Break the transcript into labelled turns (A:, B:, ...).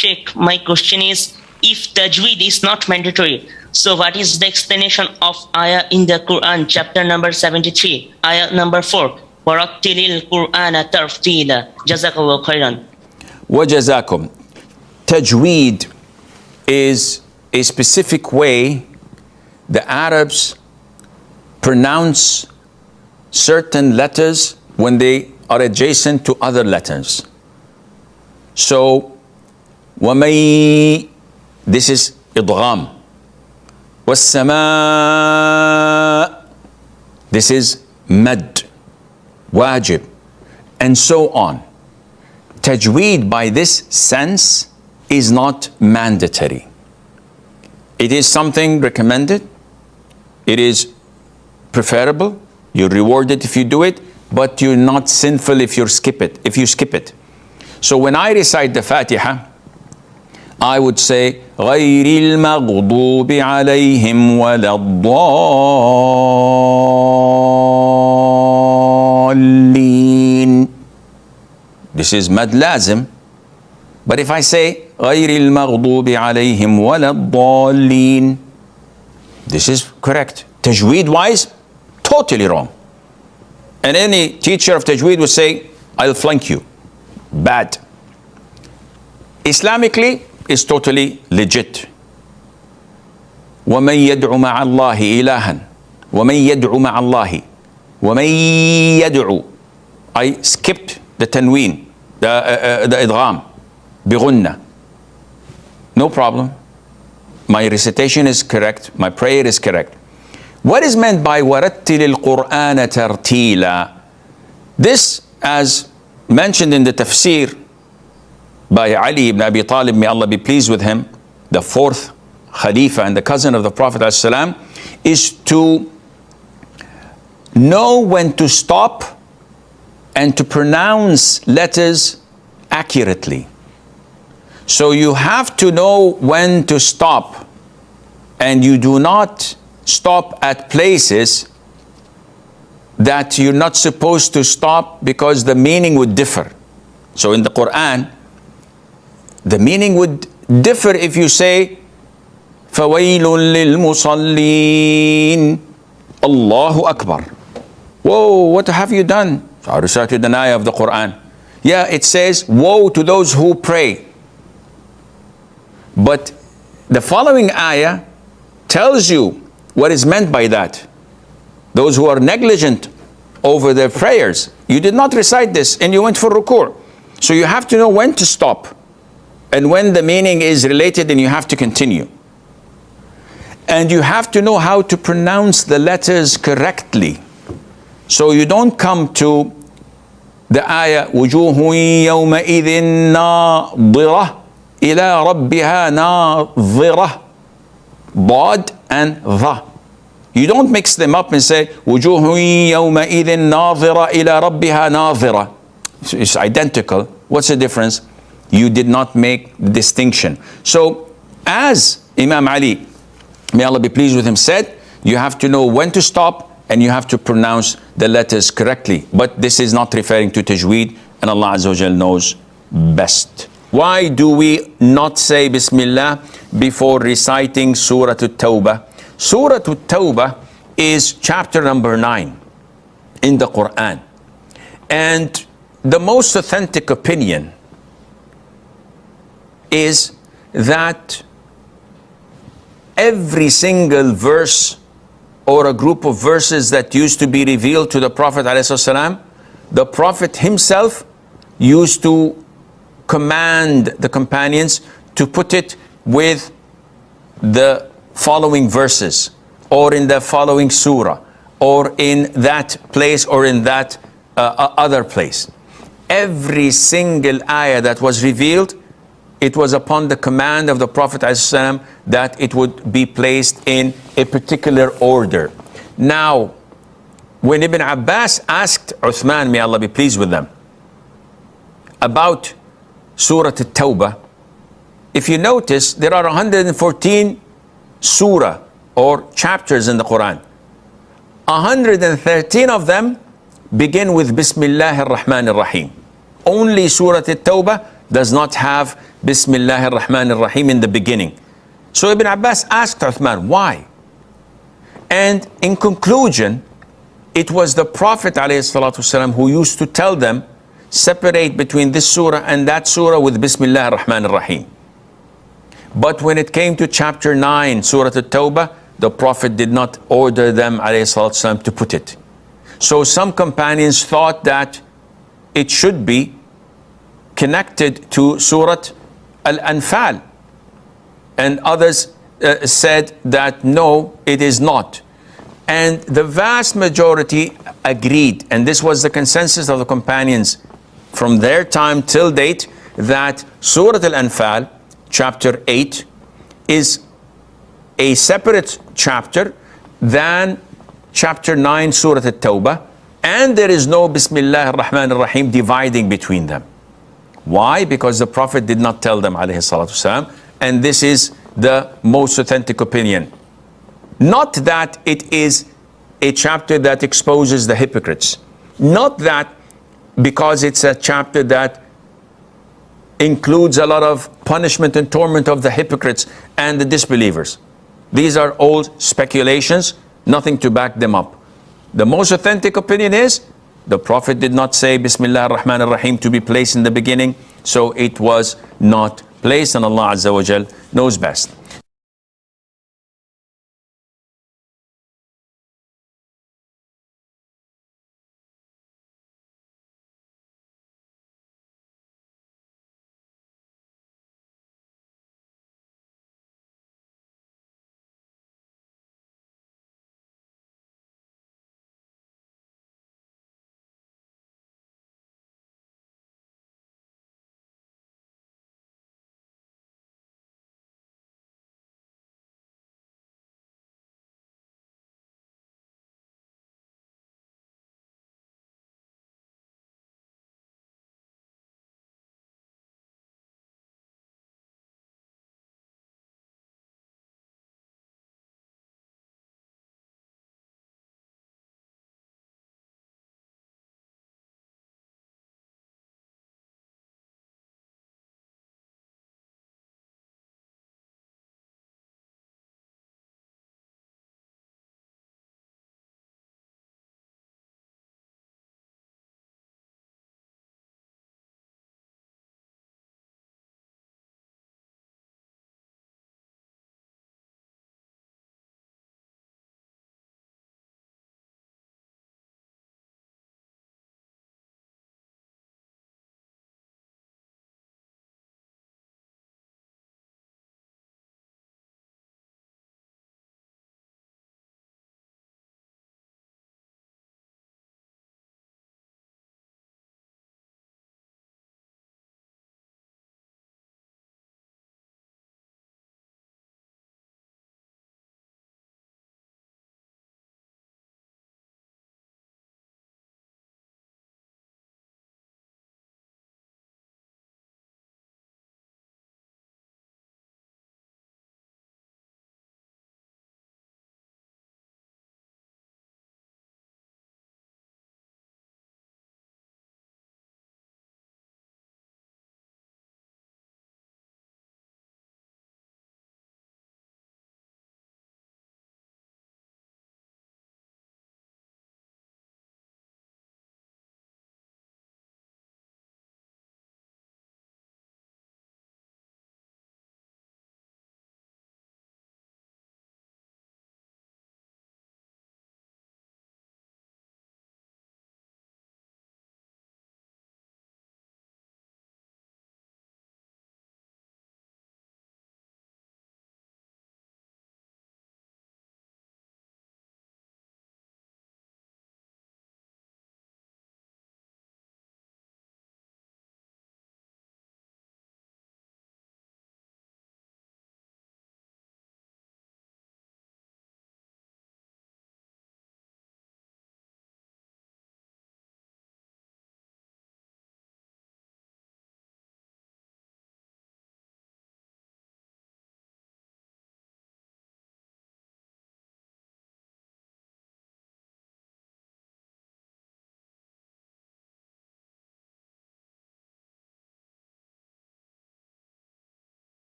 A: Sheikh, my question is, if tajweed is not mandatory, so what is the explanation of ayah in the Quran, chapter number 73, ayah number 4? وَرَتِّلِ الْقُرْآنَ تَرْتِيلًا. Jazakallah khairan.
B: وَجَزَاكُمْ. Tajweed is a specific way the Arabs pronounce certain letters when they are adjacent to other letters. So, وَمَيْ, this is idgham. وَالسَّمَاء, this is mad, wajib, and so on. Tajweed by this sense is not mandatory. It is something recommended. It is preferable. You're rewarded if you do it, but you're not sinful if you skip it. So when I recite the Fatiha, I would say غَيْرِ الْمَغْضُوبِ عَلَيْهِمْ وَلَا الضَّالِّينَ. This is mad lazim. But if I say غَيْرِ الْمَغْضُوبِ عَلَيْهِمْ وَلَا الضَّالِّينَ, this is correct. Tajweed wise, totally wrong. And any teacher of Tajweed would say, I'll flunk you. Bad. Islamically, is totally legit. وَمَنْ يَدْعُ مَعَ اللَّهِ إِلَهًا وَمَنْ يَدْعُ مَعَ اللَّهِ وَمَنْ يَدْعُ. I skipped the tanween, the idgham, بِغُنَّة. No problem. My recitation is correct. My prayer is correct. What is meant by وَرَتِّلِ الْقُرْآنَ تَرْتِيلًا? This, as mentioned in the tafsir by Ali ibn Abi Talib, may Allah be pleased with him, the fourth Khalifa and the cousin of the Prophet ﷺ, is to know when to stop and to pronounce letters accurately. So you have to know when to stop, and you do not stop at places that you're not supposed to stop because the meaning would differ. So in the Quran, the meaning would differ if you say فَوَيْلٌ لِلْمُصَلِّينَ Allahu Akbar. Whoa, what have you done? So I recited an ayah of the Quran. Yeah, it says, woe to those who pray. But the following ayah tells you what is meant by that. Those who are negligent over their prayers. You did not recite this and you went for ruku'. So you have to know when to stop and when the meaning is related and you have to continue. And you have to know how to pronounce the letters correctly. So you don't come to the ayah وُجُوهٌ يَوْمَئِذٍ نَاظِرَةٌ إِلَىٰ رَبِّهَا نَاظِرَةٌ. Bod and the. You don't mix them up and say وُجُوهٌ يَوْمَئِذٍ نَاظِرَةٌ إِلَىٰ رَبِّهَا نَاظِرَةٌ. It's identical. What's the difference? You did not make the distinction. So as Imam Ali, may Allah be pleased with him, said, you have to know when to stop and you have to pronounce the letters correctly. But this is not referring to tajweed, and Allah Azza wa Jal knows best. Why do we not say Bismillah before reciting Surah al-Taubah? Surah al-Taubah is chapter number 9 in the Quran. And the most authentic opinion is that every single verse or a group of verses that used to be revealed to the Prophet ﷺ, the Prophet himself used to command the companions to put it with the following verses, or in the following surah, or in that place, or in that other place. Every single ayah that was revealed, it was upon the command of the Prophet ﷺ that it would be placed in a particular order. Now, when Ibn Abbas asked Uthman, may Allah be pleased with them, about Surah al-Taubah, if you notice, there are 114 surah or chapters in the Quran. 113 of them begin with Bismillah ar-Rahman ar-Rahim. Only Surah al-Taubah does not have Bismillah ar-Rahman ar-Rahim in the beginning. So Ibn Abbas asked Uthman, why? And in conclusion, it was the Prophet ﷺ who used to tell them, separate between this surah and that surah with Bismillah ar-Rahman ar-Rahim. But when it came to chapter 9, Surah al-Taubah, the Prophet did not order them ﷺ to put it. So some companions thought that it should be connected to Surah Al-Anfal. And others said that no, it is not. And the vast majority agreed, and this was the consensus of the companions from their time till date, that Surah Al-Anfal, chapter 8, is a separate chapter than chapter 9, Surah Al-Taubah, and there is no Bismillah ar-Rahman ar-Rahim dividing between them. Why? Because the Prophet did not tell them, alayhi salatu wasalam, and this is the most authentic opinion. Not that it is a chapter that exposes the hypocrites. Not that because it's a chapter that includes a lot of punishment and torment of the hypocrites and the disbelievers. These are all speculations, nothing to back them up. The most authentic opinion is the Prophet did not say Bismillah ar-Rahman ar-Rahim to be placed in the beginning, so it was not placed, and Allah Azza wa Jal knows best.